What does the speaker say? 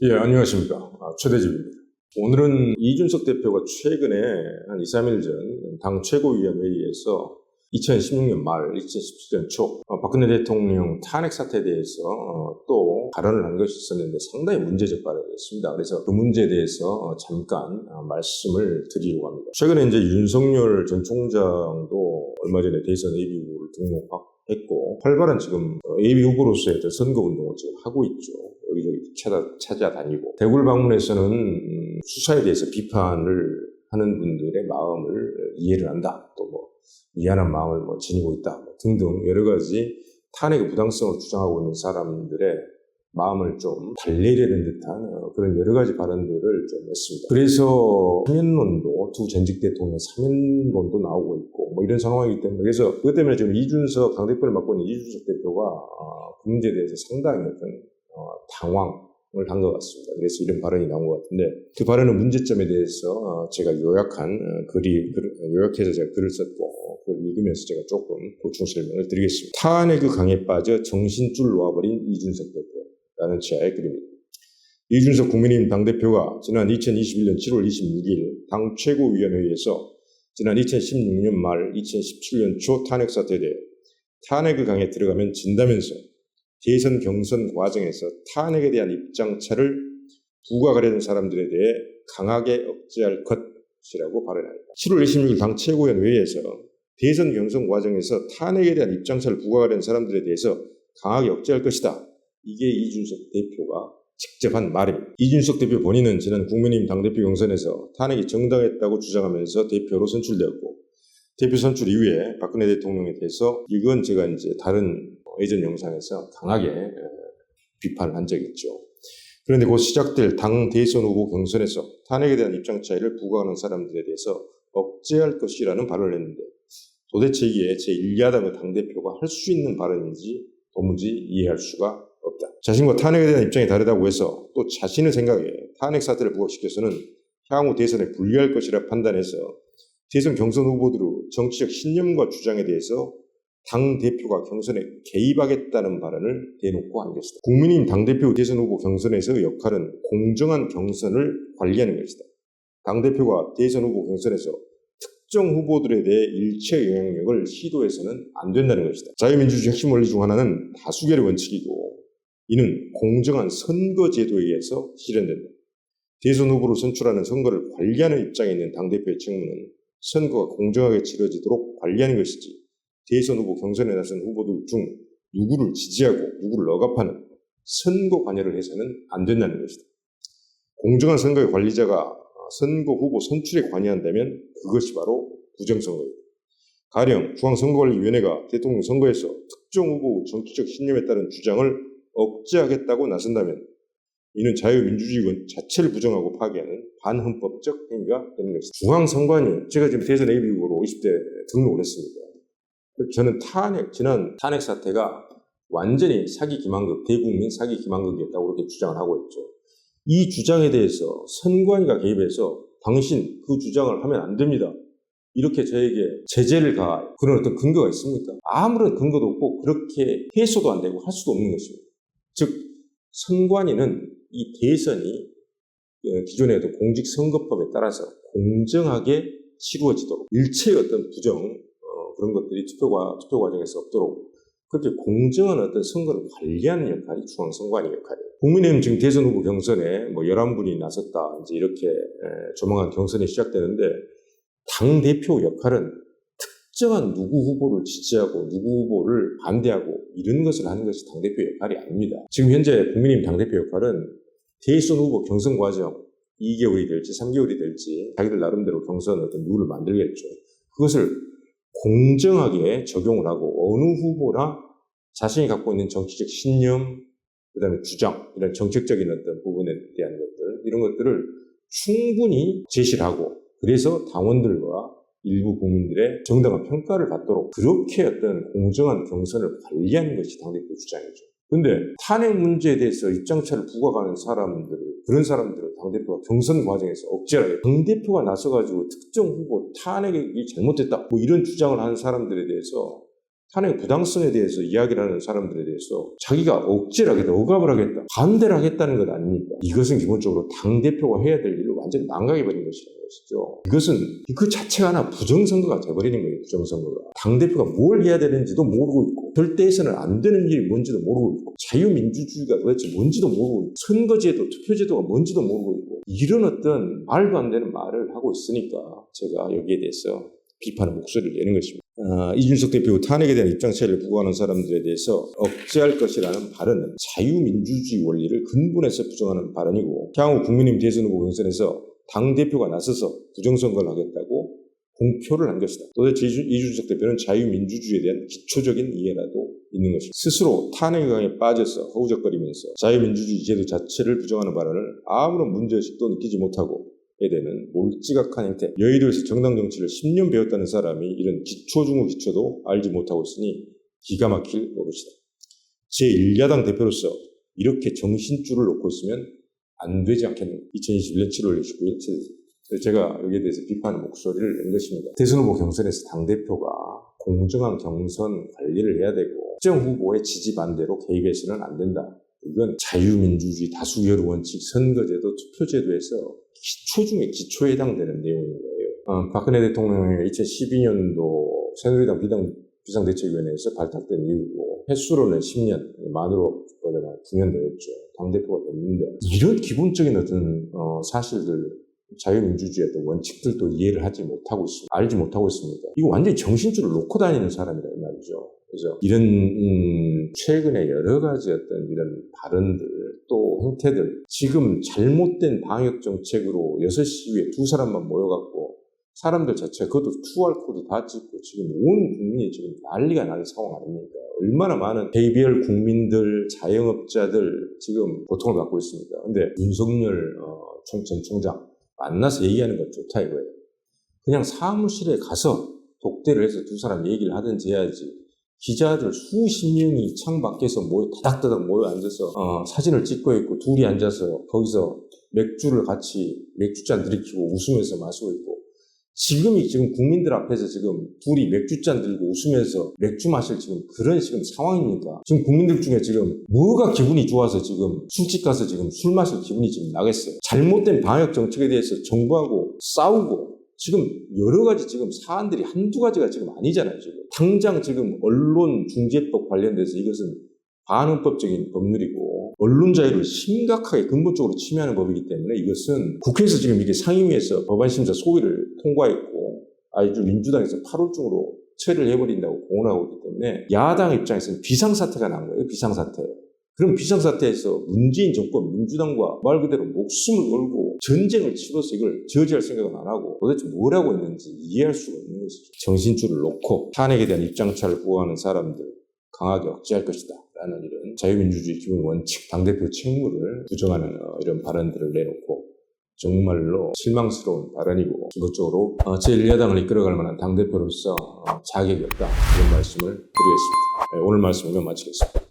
예, 안녕하십니까. 최대집입니다. 오늘은 이준석 대표가 최근에 한 2, 3일 전 당 최고위원 회의에서 2016년 말, 2017년 초 박근혜 대통령 탄핵 사태에 대해서 또 발언을 한 것이 있었는데 상당히 문제적 발언이었습니다. 그래서 그 문제에 대해서 잠깐 말씀을 드리려고 합니다. 최근에 이제 윤석열 전 총장도 얼마 전에 대선 예비후보를 등록했고 활발한 지금 예비후보로서의 선거운동을 지금 하고 있죠. 여기저기 찾아다니고 대구를 방문해서는 수사에 대해서 비판을 하는 분들의 마음을 이해를 한다. 또 미안한 마음을 지니고 있다. 등등 여러 가지 탄핵의 부당성을 주장하고 있는 사람들의 마음을 좀 달래려는 듯한 그런 여러 가지 발언들을 좀 했습니다. 그래서 사면론도 두 전직 대통령 사면론도 나오고 있고 이런 상황이기 때문에 그래서 그것 때문에 지금 이준석 당대표를 맡고 있는 이준석 대표가 그 문제에 대해서 상당히 당황을 한 것 같습니다. 그래서 이런 발언이 나온 것 같은데 그 발언의 문제점에 대해서 제가 요약해서 제가 글을 썼고 그걸 읽으면서 제가 조금 보충 설명을 드리겠습니다. 탄핵의 강에 빠져 정신줄 놓아버린 이준석 대표라는 지하의 글입니다. 이준석 국민의힘 당대표가 지난 2021년 7월 26일 당 최고위원회의에서 지난 2016년 말 2017년 초 탄핵 사태에 대해 탄핵의 강에 들어가면 진다면서 대선 경선 과정에서 탄핵에 대한 입장차를 부각하려는 사람들에 대해 강하게 억제할 것이라고 발언합니다. 7월 26일 당 최고위원 회의에서 대선 경선 과정에서 탄핵에 대한 입장차를 부각하려는 사람들에 대해서 강하게 억제할 것이다. 이게 이준석 대표가 직접 한 말입니다. 이준석 대표 본인은 지난 국민의힘 당대표 경선에서 탄핵이 정당했다고 주장하면서 대표로 선출되었고 대표 선출 이후에 박근혜 대통령에 대해서 이건 제가 이제 다른 예전 영상에서 강하게 비판을 한 적이 있죠. 그런데 곧 시작될 당 대선 후보 경선에서 탄핵에 대한 입장 차이를 부각하는 사람들에 대해서 억제할 것이라는 발언을 했는데 도대체 이게 제1야당의 당대표가 할 수 있는 발언인지 도무지 이해할 수가 없다. 자신과 탄핵에 대한 입장이 다르다고 해서 또 자신의 생각에 탄핵 사태를 부각시켜서는 향후 대선에 불리할 것이라 판단해서 대선 경선 후보들의 정치적 신념과 주장에 대해서 당대표가 경선에 개입하겠다는 발언을 대놓고 한 것이다. 국민의힘 당대표 대선 후보 경선에서의 역할은 공정한 경선을 관리하는 것이다. 당대표가 대선 후보 경선에서 특정 후보들에 대해 일체 영향력을 시도해서는 안 된다는 것이다. 자유민주주의 핵심 원리 중 하나는 다수결의 원칙이고 이는 공정한 선거제도에 의해서 실현된다. 대선 후보를 선출하는 선거를 관리하는 입장에 있는 당대표의 책무는 선거가 공정하게 치러지도록 관리하는 것이지 대선 후보 경선에 나선 후보들 중 누구를 지지하고 누구를 억압하는 선거 관여를 해서는 안 된다는 것이다. 공정한 선거의 관리자가 선거 후보 선출에 관여한다면 그것이 바로 부정선거이다. 가령 중앙선거관리위원회가 대통령 선거에서 특정 후보 정치적 신념에 따른 주장을 억제하겠다고 나선다면 이는 자유민주주의 자체를 부정하고 파괴하는 반헌법적 행위가 되는 것이다. 중앙선관위, 제가 지금 대선 예비후보로 20대 등록을 했습니다. 저는 지난 탄핵 사태가 완전히 사기 기만극, 대국민 사기 기만극이었다고 그렇게 주장을 하고 있죠. 이 주장에 대해서 선관위가 개입해서 당신 그 주장을 하면 안 됩니다. 이렇게 저에게 제재를 가할 그런 어떤 근거가 있습니까? 아무런 근거도 없고 그렇게 해소도 안 되고 할 수도 없는 것입니다. 즉, 선관위는 이 대선이 기존의 어떤 공직선거법에 따라서 공정하게 치루어지도록 일체의 어떤 그런 것들이 투표 과정에서 없도록 그렇게 공정한 어떤 선거를 관리하는 역할이 중앙선관위 역할이에요. 국민의힘 지금 대선 후보 경선에 11분이 나섰다. 이제 이렇게 조만간 경선이 시작되는데 당대표 역할은 특정한 누구 후보를 지지하고 누구 후보를 반대하고 이런 것을 하는 것이 당대표 역할이 아닙니다. 지금 현재 국민의힘 당대표 역할은 대선 후보 경선 과정 2개월이 될지 3개월이 될지 자기들 나름대로 경선 어떤 룰을 만들겠죠. 그것을 공정하게 적용을 하고 어느 후보나 자신이 갖고 있는 정치적 신념, 그다음에 주장, 이런 정책적인 어떤 부분에 대한 것들, 이런 것들을 충분히 제시를 하고 그래서 당원들과 일부 국민들의 정당한 평가를 받도록 그렇게 어떤 공정한 경선을 관리하는 것이 당대표 주장이죠. 그런데 탄핵 문제에 대해서 입장차를 부각하는 그런 사람들을 당대표가 경선 과정에서 억제하게 당대표가 나서가지고 특정 후보 탄핵이 잘못됐다 이런 주장을 하는 사람들에 대해서 탄핵 부당성에 대해서 이야기를 하는 사람들에 대해서 자기가 억제를 하겠다, 억압을 하겠다, 반대를 하겠다는 것 아닙니까? 이것은 기본적으로 당대표가 해야 될 일을 완전히 망각해버린 것이라는 것이죠. 이것은 그 자체가 하나 부정선거가 돼버리는 거예요. 부정선거가. 당대표가 뭘 해야 되는지도 모르고 있고 절대 해서는 안 되는 일이 뭔지도 모르고 있고 자유민주주의가 도대체 뭔지도 모르고 있고 선거제도, 투표제도가 뭔지도 모르고 있고 이런 어떤 말도 안 되는 말을 하고 있으니까 제가 여기에 대해서 비판의 목소리를 내는 것입니다. 이준석 대표 탄핵에 대한 입장 차이를 부과하는 사람들에 대해서 억제할 것이라는 발언은 자유민주주의 원리를 근본에서 부정하는 발언이고 향후 국민의힘 대선 후보 경선에서 당대표가 나서서 부정선거를 하겠다고 공표를 한 것이다. 도대체 이준석 대표는 자유민주주의에 대한 기초적인 이해라도 있는 것입니다. 스스로 탄핵의 강에 빠져서 허우적거리면서 자유민주주의 제도 자체를 부정하는 발언을 아무런 문제의식도 느끼지 못하고 에 되는 몰지각한 행태. 여의도에서 정당 정치를 10년 배웠다는 사람이 이런 기초 중의 기초도 알지 못하고 있으니 기가 막힐 노릇이다. 제1야당 대표로서 이렇게 정신줄을 놓고 있으면 안 되지 않겠는가. 2021년 7월 29일 제가 여기에 대해서 비판의 목소리를 낸 것입니다. 대선 후보 경선에서 당대표가 공정한 경선 관리를 해야 되고 특정 후보의 지지 반대로 개입해서는 안 된다. 이건 자유민주주의 다수결 원칙, 선거제도, 투표제도에서 기초 중에 기초에 해당되는 내용인 거예요. 박근혜 대통령의 2012년도 새누리당 비상대책위원회에서 발탁된 이후고 횟수로는 10년, 만으로 9년 되었죠. 당대표가 됐는데 이런 기본적인 어떤 사실들, 자유민주주의의 어떤 원칙들도 이해를 하지 못하고 있습니다. 알지 못하고 있습니다. 이거 완전히 정신줄을 놓고 다니는 사람이라 이 말이죠. 그래서 이런 최근에 여러 가지 어떤 이런 발언들 또 행태들 지금 잘못된 방역 정책으로 6시 위에 두 사람만 모여갖고 사람들 자체가 그것도 QR코드 다 찍고 지금 온 국민이 지금 난리가 나는 상황 아닙니까? 얼마나 많은 개별 국민들, 자영업자들 지금 고통을 받고 있습니다. 근데 윤석열 전 총장 만나서 얘기하는 건 좋다 이거예요. 그냥 사무실에 가서 독대를 해서 두 사람 얘기를 하든지 해야지. 기자들 수십 명이 창 밖에서 다닥다닥 모여 앉아서 사진을 찍고 있고 둘이 앉아서 거기서 맥주를 같이 맥주잔 들이키고 웃으면서 마시고 있고 지금 국민들 앞에서 지금 둘이 맥주잔 들고 웃으면서 맥주 마실 지금 그런 지금 상황입니까? 지금 국민들 중에 지금 뭐가 기분이 좋아서 지금 술집 가서 지금 술 마실 기분이 지금 나겠어요? 잘못된 방역 정책에 대해서 정부하고 싸우고 지금 여러 가지 지금 사안들이 한두 가지가 지금 아니잖아요, 지금. 당장 지금 언론중재법 관련돼서 이것은 반헌법적인 법률이고 언론 자유를 심각하게 근본적으로 침해하는 법이기 때문에 이것은 국회에서 지금 이게 상임위에서 법안심사 소위를 통과했고 아주 민주당에서 8월중으로 처리를 해버린다고 공언하고 있기 때문에 야당 입장에서는 비상사태가 난 거예요, 비상사태. 그럼 비상사태에서 문재인 정권, 민주당과 말 그대로 목숨을 걸고 전쟁을 치러서 이걸 저지할 생각은 안 하고 도대체 뭘 하고 있는지 이해할 수가 없는 것이죠. 정신줄을 놓고 탄핵에 대한 입장차를 보호하는 사람들 강하게 억제할 것이다 라는 이런 자유민주주의 기본 원칙, 당대표 책무를 부정하는 이런 발언들을 내놓고 정말로 실망스러운 발언이고 기본적으로 제1야당을 이끌어갈 만한 당대표로서 자격이 없다 이런 말씀을 드리겠습니다. 오늘 말씀을 마치겠습니다.